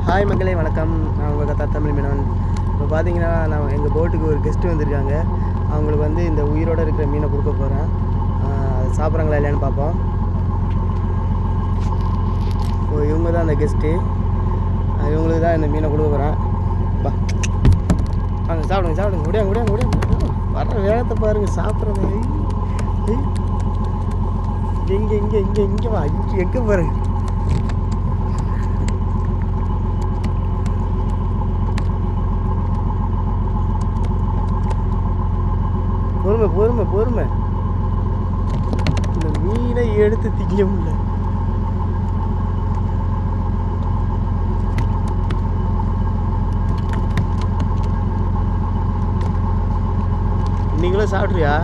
Hi மக்களே, வணக்கம். நான் உங்கள் கத்தா தமிழ் மீனவன். இப்போ பார்த்தீங்கன்னா, நான் எங்கள் போட்டுக்கு ஒரு கெஸ்ட்டு வந்திருக்காங்க. அவங்களுக்கு வந்து இந்த உயிரோடு இருக்கிற மீனை கொடுக்க போகிறேன். அது சாப்பிட்றாங்களா இல்லையான்னு பார்ப்போம். இப்போ இவங்க தான் அந்த கெஸ்ட்டு. இவங்களுக்கு தான் இந்த மீனை கொடுக்க போகிறேன். பா வாங்க, சாப்பிடுங்க. முடியாங்க. வர்ற வேகத்தை பாருங்கள், சாப்பிட்றது. இங்கே வா, எங்கே பாருங்க. பொறுமை. இந்த மீனை எடுத்து திங்க முடியல. நீங்களும் சாப்பிட்றியா?